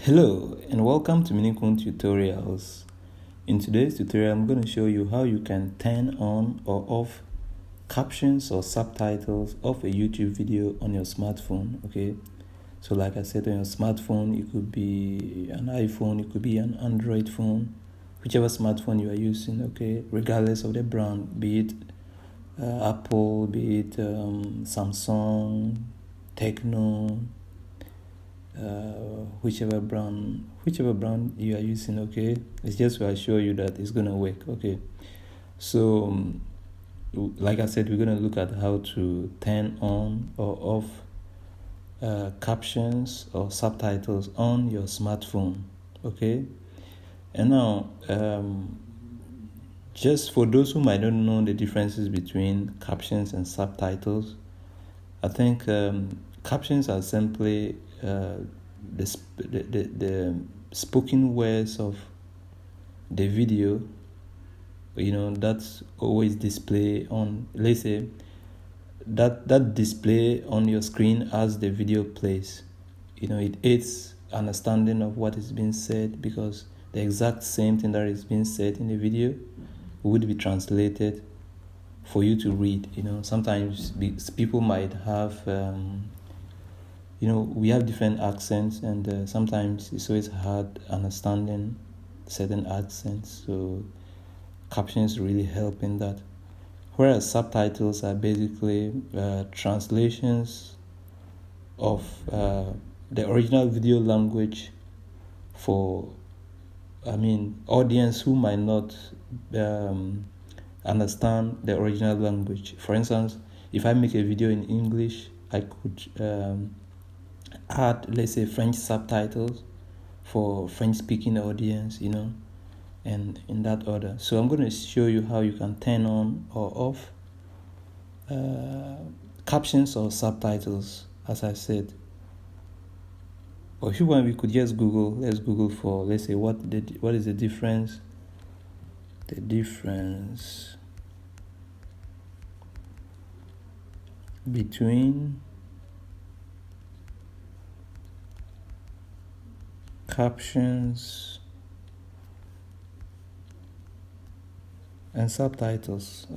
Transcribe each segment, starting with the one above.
Hello and welcome to Minukuu tutorials. In today's tutorial, I'm going to show you how you can turn on or off captions or subtitles of a YouTube video on your smartphone. Okay, so like I said, on your smartphone, it could be an iPhone, it could be an Android phone, whichever smartphone you are using. Okay, regardless of the brand, be it Apple, be it Samsung, Techno, whichever brand you are using. Okay, it's just to assure you that it's gonna work. Okay, so like I said, we're gonna look at how to turn on or off captions or subtitles on your smartphone. Okay, and now just for those who might not know the differences between captions and subtitles, I think captions are simply the spoken words of the video, that's always display on, let's say, that display on your screen as the video plays. It aids understanding of what is being said, because the exact same thing that is being said in the video would be translated for you to read. Sometimes people might have we have different accents, and sometimes it's always hard understanding certain accents, so captions really help in that. Whereas subtitles are basically translations of the original video language for audience who might not understand the original language. For instance, if I make a video in English, I could add, let's say, French subtitles for French speaking audience, and in that order. So I'm going to show you how you can turn on or off captions or subtitles, as I said. Or if you want, we could just Google. Let's Google for, let's say, what is the difference between captions and subtitles.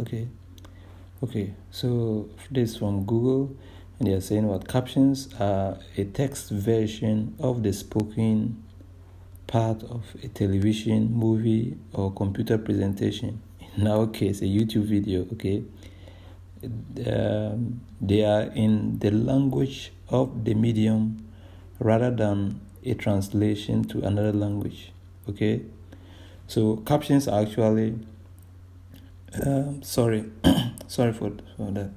Okay, so this from Google, and they are saying what captions are a text version of the spoken part of a television, movie, or computer presentation. In our case, a YouTube video. Okay, they are in the language of the medium rather than a translation to another language. Okay, so captions are actually sorry for that.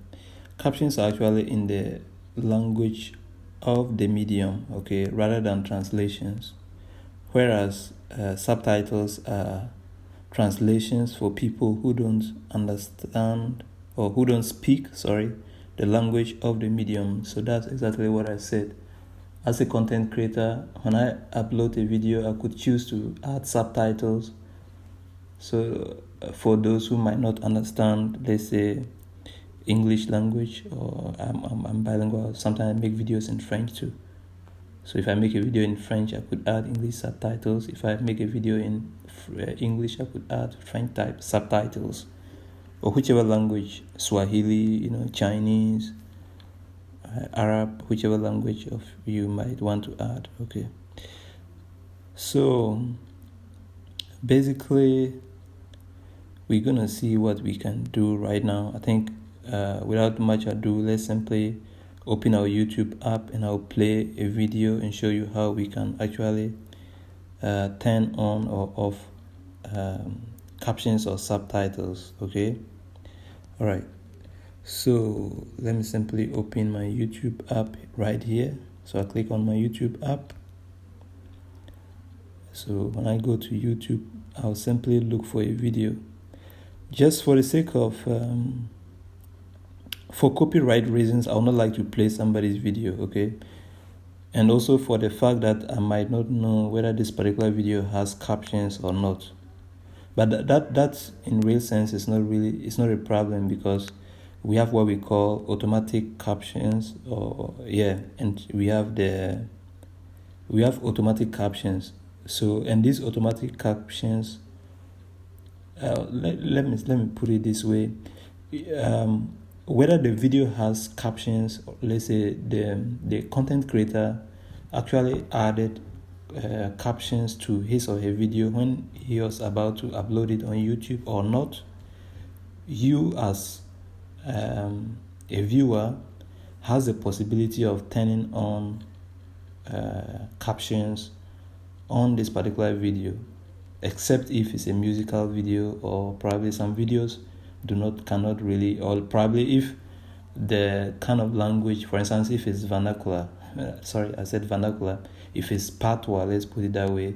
Captions are actually in the language of the medium, okay, rather than translations, whereas subtitles are translations for people who don't understand or who don't speak the language of the medium. So that's exactly what I said. As a content creator, when I upload a video, I could choose to add subtitles. So for those who might not understand, let's say, English language, or I'm bilingual, sometimes I make videos in French too. So if I make a video in French, I could add English subtitles. If I make a video in English, I could add French type subtitles, or whichever language, Swahili, Chinese, Arab, whichever language of you might want to add. Okay, so basically we're gonna see what we can do right now. I think without much ado, let's simply open our YouTube app, and I'll play a video and show you how we can actually turn on or off captions or subtitles. Okay, all right. So let me simply open my YouTube app right here. So I click on my YouTube app. So when I go to YouTube, I'll simply look for a video. Just for the sake of, for copyright reasons, I would not like to play somebody's video, okay? And also for the fact that I might not know whether this particular video has captions or not. But that in real sense it's not a problem, because we have what we call automatic captions, and we have the we have automatic captions. So, and these automatic captions, let me put it this way. Whether the video has captions, let's say the content creator actually added captions to his or her video when he was about to upload it on YouTube or not, you as a viewer has the possibility of turning on captions on this particular video, except if it's a musical video, or probably some videos cannot really, or probably if the kind of language, for instance, if it's vernacular, if it's patois, let's put it that way,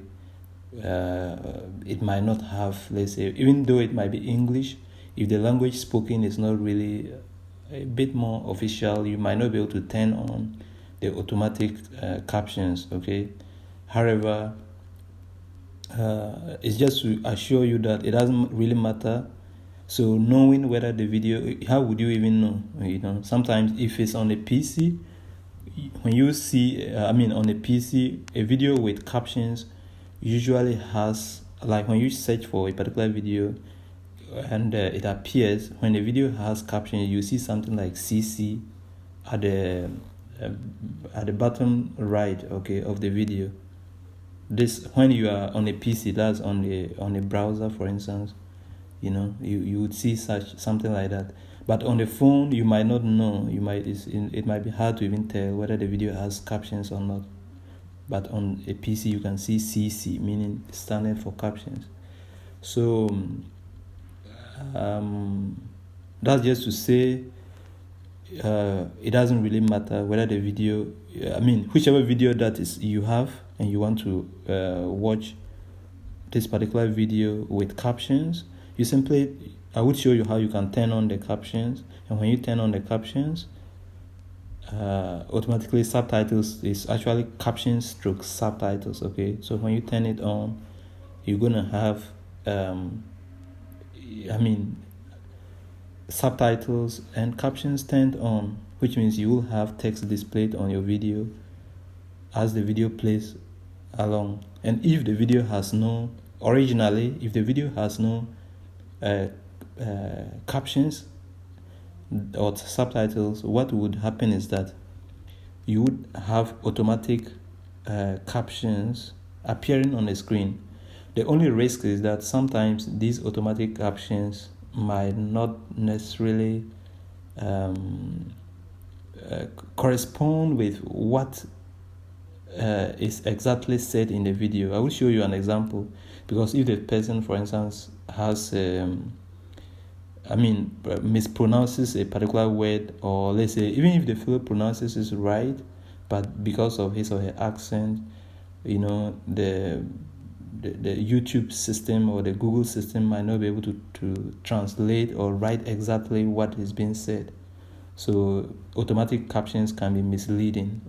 it might not have, let's say, even though it might be English, if the language spoken is not really a bit more official, you might not be able to turn on the automatic captions, okay? However, it's just to assure you that it doesn't really matter. So knowing whether the video, how would you even know? Sometimes if it's on a PC, when you see, on a PC, a video with captions usually has, like when you search for a particular video and it appears, when the video has captions, you see something like CC at the bottom right, okay, of the video. This, when you are on a PC, that's on a browser, for instance, you would see something like that. But on the phone, you might not know. It might be hard to even tell whether the video has captions or not. But on a PC, you can see CC, meaning standing for captions. So that's just to say, it doesn't really matter whether the video, whichever video that is you have and you want to watch this particular video with captions, I would show you how you can turn on the captions. And when you turn on the captions, automatically subtitles is actually captions stroke subtitles, okay? So when you turn it on, you're gonna have subtitles and captions turned on, which means you will have text displayed on your video as the video plays along. And if the video has no captions or subtitles, what would happen is that you would have automatic captions appearing on the screen. The only risk is that sometimes these automatic captions might not necessarily correspond with what is exactly said in the video. I will show you an example, because if the person, for instance, has mispronounces a particular word, or let's say even if the fellow pronounces it right, but because of his or her accent, the YouTube system or the Google system might not be able to translate or write exactly what is being said. So automatic captions can be misleading,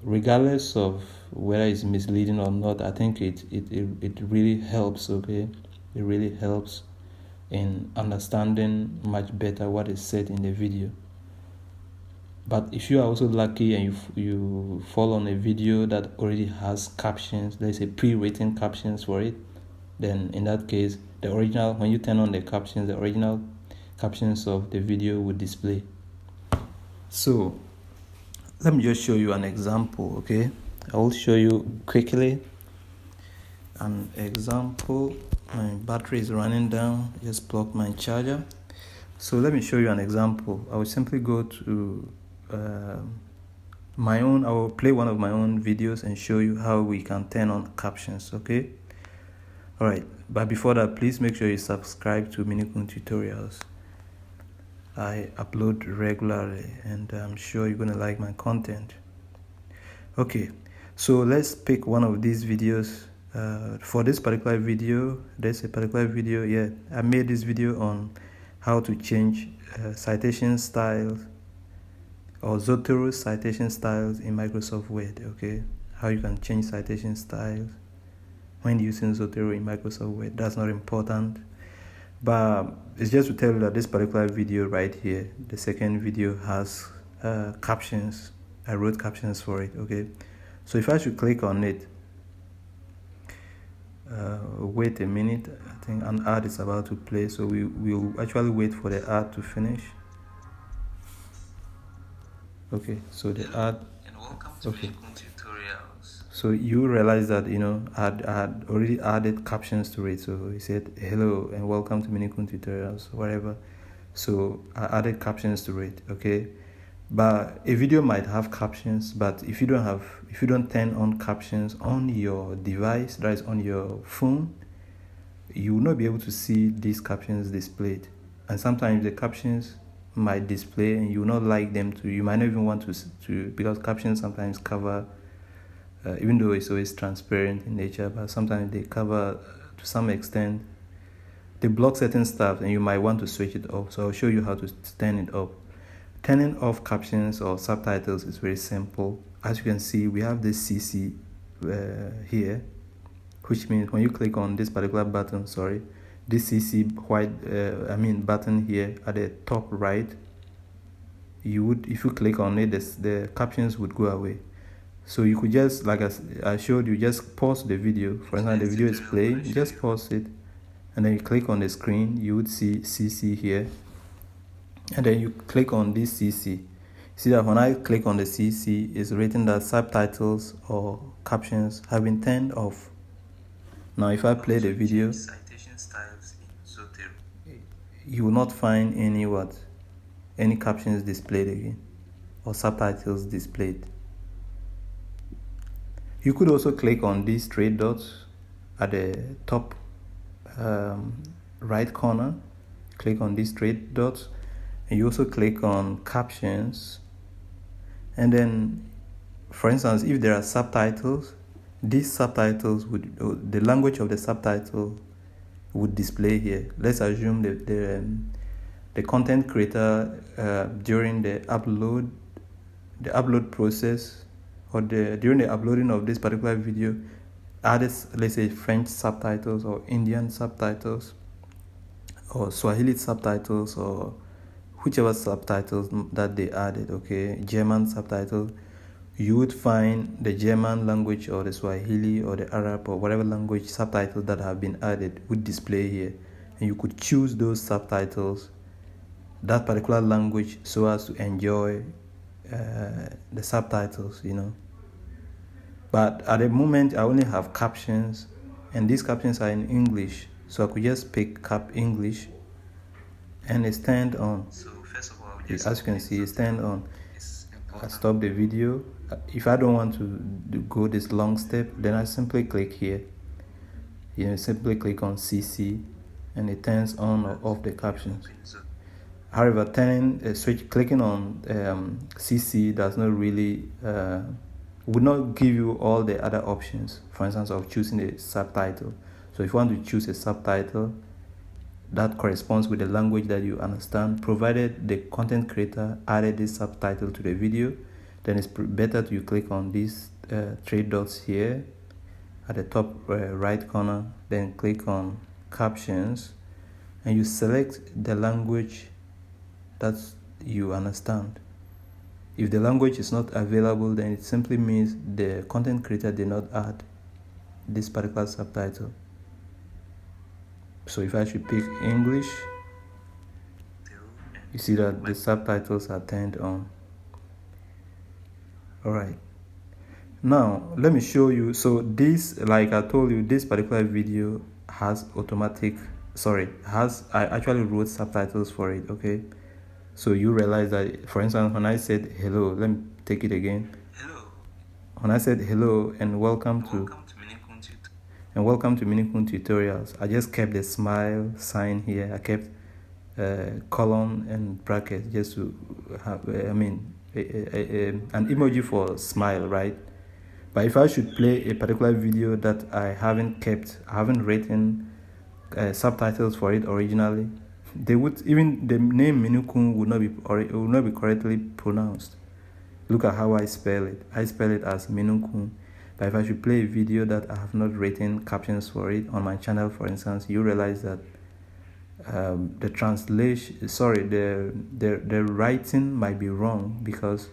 regardless of whether it's misleading or not. I think it really helps, okay? It really helps in understanding much better what is said in the video. But if you are also lucky and you fall on a video that already has captions, let's say pre-written captions for it, then in that case, when you turn on the captions, the original captions of the video would display. So let me just show you an example, okay? I will show you quickly an example. My battery is running down. I just plugged my charger. So let me show you an example. I will simply go to I will play one of my own videos and show you how we can turn on captions, okay? All right, but before that, please make sure you subscribe to Minukuu tutorials. I upload regularly and I'm sure you're gonna like my content. Okay, so let's pick one of these videos. For this particular video, there's a particular video, I made this video on how to change citation styles or Zotero citation styles in Microsoft Word, okay? How you can change citation styles when using Zotero in Microsoft Word. That's not important, but it's just to tell you that this particular video right here, the second video, has captions. I wrote captions for it, okay? So if I should click on it, wait a minute, I think an ad is about to play, so we'll actually wait for the ad to finish. Okay, so the ad, and welcome to Minukuu tutorials. So you realize that, you know, I had already added captions to it. So he said hello and welcome to Minukuu tutorials, whatever. So I added captions to it. Okay, but a video might have captions, but if you don't turn on captions on your device, that is on your phone, you will not be able to see these captions displayed. And sometimes the captions might display and you will not like them to, you might not even want to because captions sometimes cover, even though it's always transparent in nature, but sometimes they cover, to some extent, they block certain stuff and you might want to switch it off. So I'll show you how to turn it off. Turning off captions or subtitles is very simple. As you can see, we have this CC here, which means when you click on this particular button, this CC button here at the top right, if you click on it, the captions would go away. So you could just, like I showed you, just pause the video. For example, the video is playing, just pause it, and then you click on the screen, you would see CC here, and then you click on this CC. See that when I click on the CC, it's written that subtitles or captions have been turned off. Now if I play the video, you will not find any captions displayed again or subtitles displayed. You could also click on these three dots at the top right corner. Click on these three dots, and you also click on captions. And then, for instance, if there are subtitles, these subtitles the language of the subtitle would display here. Let's assume the content creator during the upload process, or during the uploading of this particular video, added, let's say, French subtitles or Indian subtitles or Swahili subtitles or whichever subtitles that they added, okay, German subtitles, you would find the German language or the Swahili or the Arab or whatever language subtitles that have been added would display here, and you could choose those subtitles, that particular language, so as to enjoy the subtitles, you know. But at the moment, I only have captions, and these captions are in English, so I could just pick Cap English, and it's turned on. So first of all, as you can see, it's turned on. I stop the video. If I don't want to go this long step, then I simply click here. You know, simply click on CC, and it turns on or off the captions. However, clicking on CC does not really would not give you all the other options. For instance, of choosing a subtitle. So if you want to choose a subtitle that corresponds with the language that you understand, provided the content creator added this subtitle to the video, then it's better to click on these three dots here at the top right corner, then click on captions, and you select the language that you understand. If the language is not available, then it simply means the content creator did not add this particular subtitle. So if I should pick English, you see that the subtitles are turned on. Alright, now let me show you. So this, like I told you, this particular video has I actually wrote subtitles for it, okay? So you realize that, for instance, when I said hello, let me take it again. Hello. When I said hello and welcome to Minukuu tutorials, I just kept the smile sign here. I kept colon and brackets just to have an emoji for smile, right? But if I should play a particular video that I haven't written subtitles for it originally, even the name Minukuu would not be correctly pronounced. Look at how I spell it. I spell it as Minukuu. But if I should play a video that I have not written captions for it on my channel, for instance, you realize that the translation, the writing might be wrong, because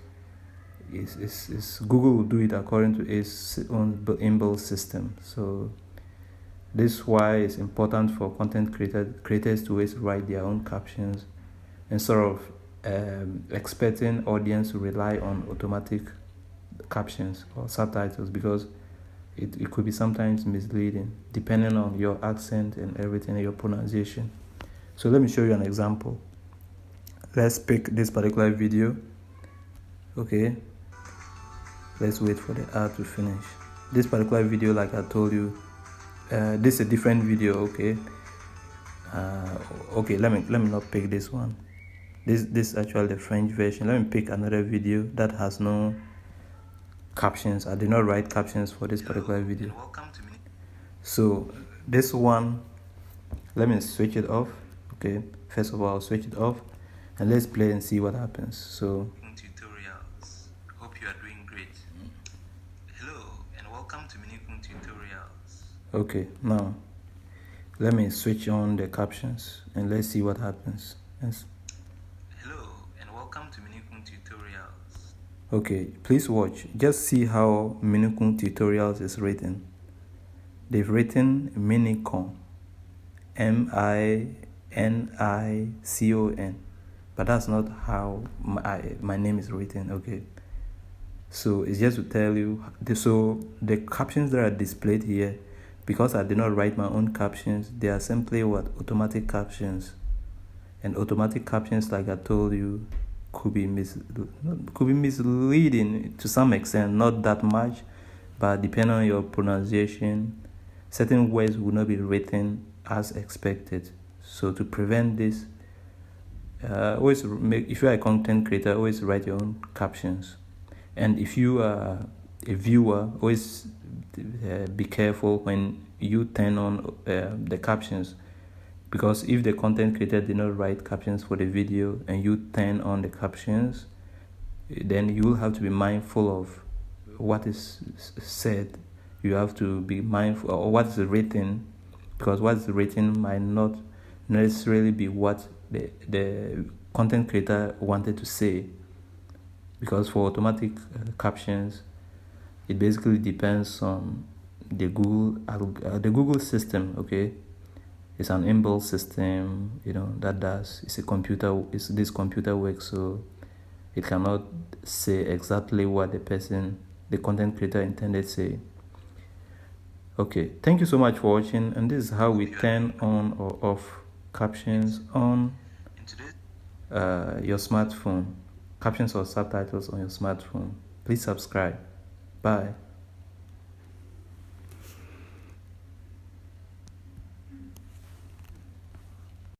is Google will do it according to its own inbuilt system. So this is why it's important for content creators to always write their own captions instead of expecting audience to rely on automatic captions or subtitles, because it could be sometimes misleading depending on your accent and everything and your pronunciation. So let me show you an example. Let's pick this particular video. Okay, let's wait for the ad to finish. This particular video, like I told you, this is a different video. Okay, okay, let me not pick this one. This is actually the French version. Let me pick another video that has no captions. I did not write captions for this particular video. So this one, let me switch it off. Okay, first of all, I'll switch it off and let's play and see what happens. So Tutorials. Hope you are doing great. Hello and welcome to Minukuu Tutorials. Okay, now let me switch on the captions and let's see what happens. Yes. Hello and welcome to Minukuu Tutorials. Okay, please watch. Just see how Minukuu Tutorials is written. They've written Minukuu, Minicon, but that's not how my name is written. Okay, so it's just to tell you. So the captions that are displayed here, because I did not write my own captions, they are simply automatic captions. And automatic captions, like I told you, could be misleading to some extent, not that much, but depending on your pronunciation, certain words will not be written as expected. So to prevent this, always if you are a content creator, always write your own captions. And if you are a viewer, always be careful when you turn on the captions, because if the content creator did not write captions for the video and you turn on the captions, then you will have to be mindful of what is said. You have to be mindful of what is written, because what is written might not necessarily be what the content creator wanted to say. Because for automatic captions, it basically depends on the Google system. Okay, it's an inbuilt system, that does. It's this computer works, so it cannot say exactly what the content creator intended to say. Okay, thank you so much for watching, and this is how we turn on or off captions on your smartphone. Captions or subtitles on your smartphone. Please subscribe. Bye.